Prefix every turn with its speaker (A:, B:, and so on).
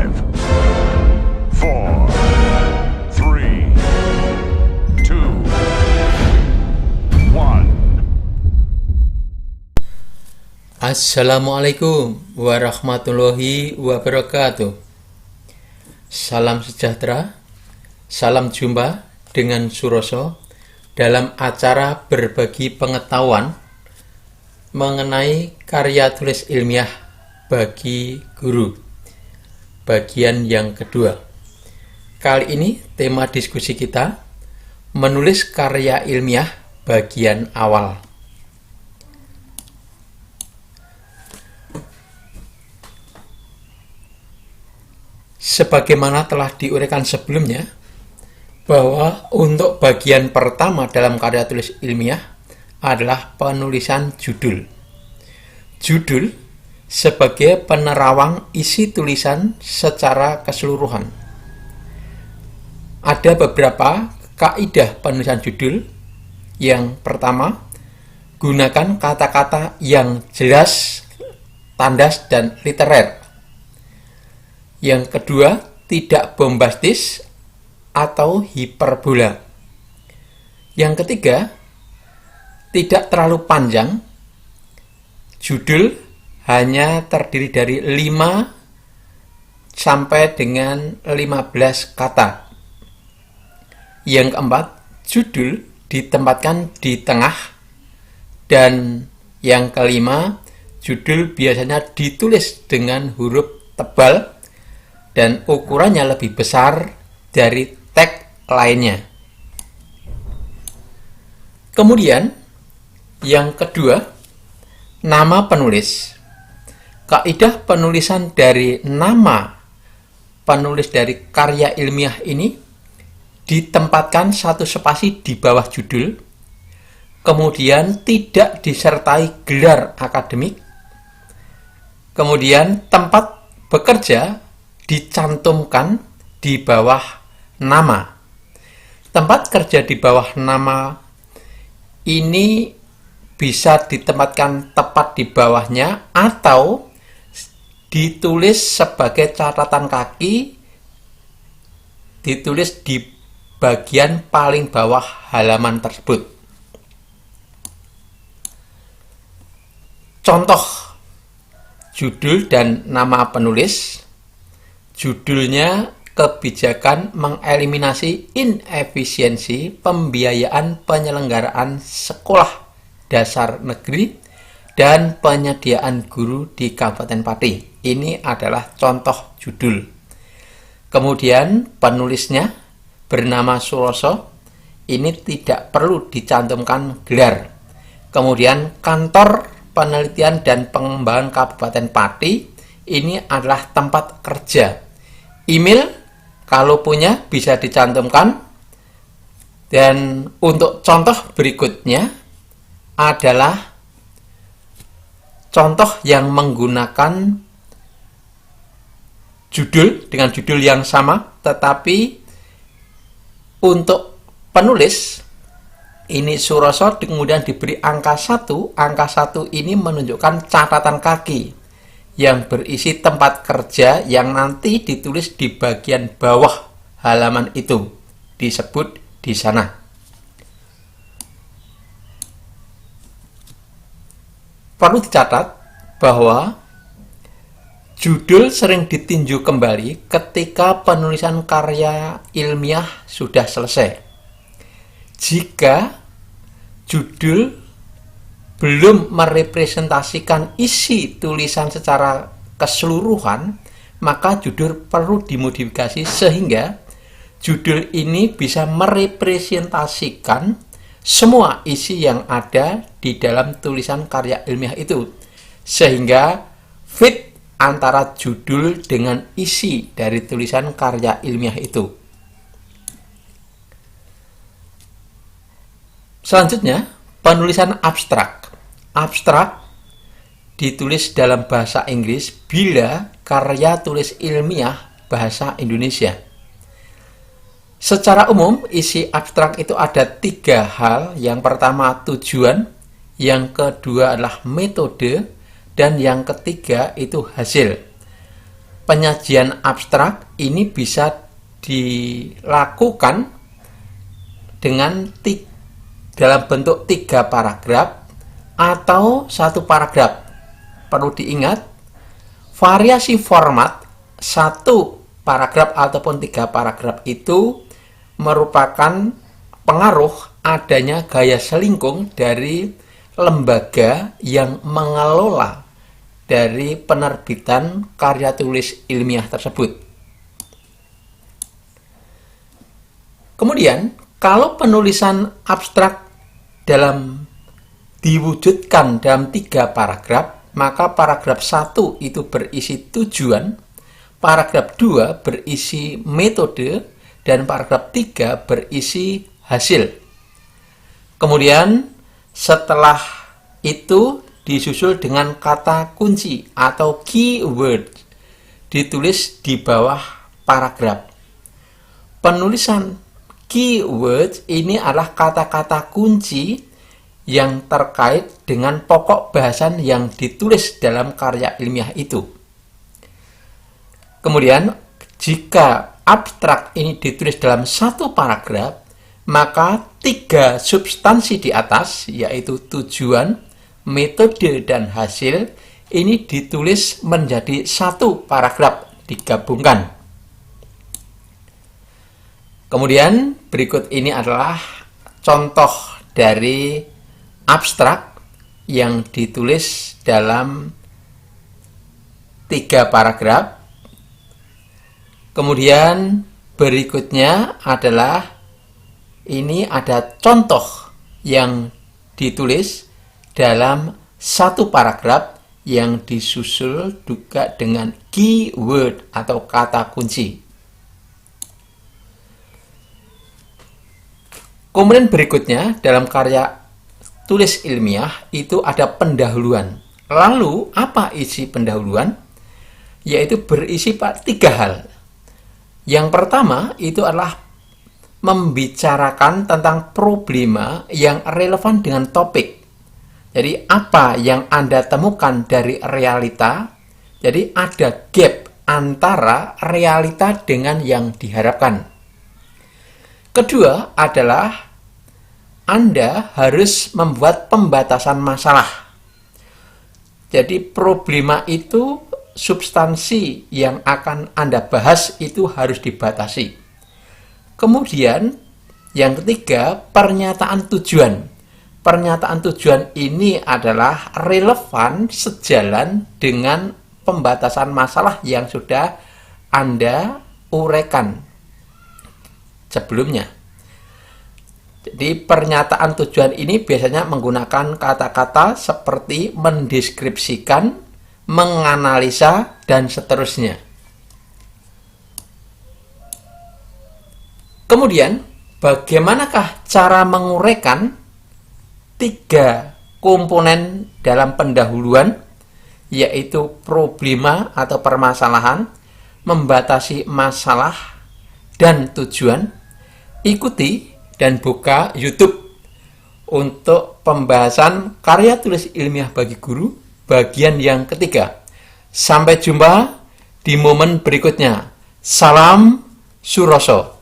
A: 5, 4, 3, 2, 1.
B: Assalamualaikum warahmatullahi wabarakatuh. Salam sejahtera, salam jumpa dengan Suroso dalam acara berbagi pengetahuan mengenai karya tulis ilmiah bagi guru, bagian yang kedua. Kali ini tema diskusi kita menulis karya ilmiah bagian awal. Sebagaimana telah diuraikan sebelumnya, bahwa untuk bagian pertama dalam karya tulis ilmiah adalah penulisan judul. Judul sebagai penerawang isi tulisan secara keseluruhan. Ada beberapa kaidah penulisan judul. Yang pertama, gunakan kata-kata yang jelas, tandas, dan literer. Yang kedua, tidak bombastis atau hiperbola. Yang ketiga, tidak terlalu panjang. Judul hanya terdiri dari 5 sampai dengan 15 kata. Yang keempat, judul ditempatkan di tengah. Dan yang kelima, judul biasanya ditulis dengan huruf tebal dan ukurannya lebih besar dari tag lainnya. Kemudian, yang kedua, nama penulis. Kaidah penulisan dari nama penulis dari karya ilmiah ini ditempatkan satu spasi di bawah judul, kemudian tidak disertai gelar akademik, kemudian tempat bekerja dicantumkan di bawah nama. Tempat kerja di bawah nama ini bisa ditempatkan tepat di bawahnya atau ditulis sebagai catatan kaki, ditulis di bagian paling bawah halaman tersebut. Contoh judul dan nama penulis. Judulnya kebijakan mengeliminasi inefisiensi pembiayaan penyelenggaraan sekolah dasar negeri dan penyediaan guru di Kabupaten Pati. Ini adalah contoh judul. Kemudian penulisnya bernama Suroso. Ini tidak perlu dicantumkan gelar. Kemudian kantor penelitian dan pengembangan Kabupaten Pati. Ini adalah tempat kerja. Email kalau punya bisa dicantumkan. Dan untuk contoh berikutnya adalah contoh yang menggunakan judul dengan judul yang sama, tetapi untuk penulis ini Suroso kemudian diberi angka 1. Angka 1 ini menunjukkan catatan kaki yang berisi tempat kerja yang nanti ditulis di bagian bawah halaman itu, disebut di sana. Perlu dicatat bahwa judul sering ditinjau kembali ketika penulisan karya ilmiah sudah selesai. Jika judul belum merepresentasikan isi tulisan secara keseluruhan, maka judul perlu dimodifikasi sehingga judul ini bisa merepresentasikan semua isi yang ada di dalam tulisan karya ilmiah itu, sehingga fit antara judul dengan isi dari tulisan karya ilmiah itu. Selanjutnya, penulisan abstrak. Abstrak ditulis dalam bahasa Inggris bila karya tulis ilmiah bahasa Indonesia. Secara umum, isi abstrak itu ada 3 hal. Yang pertama tujuan, yang kedua adalah metode, dan yang ketiga itu hasil. penyajian abstrak ini bisa dilakukan dengan dalam bentuk 3 paragraf atau 1 paragraf. Perlu diingat, variasi format 1 paragraf ataupun 3 paragraf itu merupakan pengaruh adanya gaya selingkung dari lembaga yang mengelola dari penerbitan karya tulis ilmiah tersebut. Kemudian, kalau penulisan abstrak diwujudkan dalam 3 paragraf, maka paragraf 1 itu berisi tujuan, paragraf 2 berisi metode, dan paragraf 3 berisi hasil. Kemudian setelah itu disusul dengan kata kunci atau keyword ditulis di bawah paragraf. Penulisan keyword ini adalah kata-kata kunci yang terkait dengan pokok bahasan yang ditulis dalam karya ilmiah itu. Kemudian, jika abstrak ini ditulis dalam 1 paragraf, maka 3 substansi di atas, yaitu tujuan, metode, dan hasil, ini ditulis menjadi 1 paragraf, digabungkan. Kemudian, berikut ini adalah contoh dari abstrak yang ditulis dalam 3 paragraf. Kemudian berikutnya adalah ini ada contoh yang ditulis dalam 1 paragraf yang disusul juga dengan keyword atau kata kunci. Kemudian berikutnya dalam karya tulis ilmiah itu ada pendahuluan. Lalu apa isi pendahuluan? Yaitu berisi 3 hal. Yang pertama itu adalah membicarakan tentang problema yang relevan dengan topik. Jadi apa yang Anda temukan dari realita? Jadi ada gap antara realita dengan yang diharapkan. Kedua adalah Anda harus membuat pembatasan masalah. Jadi problema itu, substansi yang akan Anda bahas itu harus dibatasi. Kemudian yang ketiga, pernyataan tujuan. Pernyataan tujuan ini adalah relevan sejalan dengan pembatasan masalah yang sudah Anda uraikan sebelumnya. Jadi pernyataan tujuan ini biasanya menggunakan kata-kata seperti mendeskripsikan, menganalisa, dan seterusnya. Kemudian, bagaimanakah cara menguraikan 3 komponen dalam pendahuluan, yaitu problema atau permasalahan, membatasi masalah, dan tujuan? Ikuti dan buka YouTube untuk pembahasan karya tulis ilmiah bagi guru bagian yang ketiga. Sampai jumpa di momen berikutnya. Salam Suroso.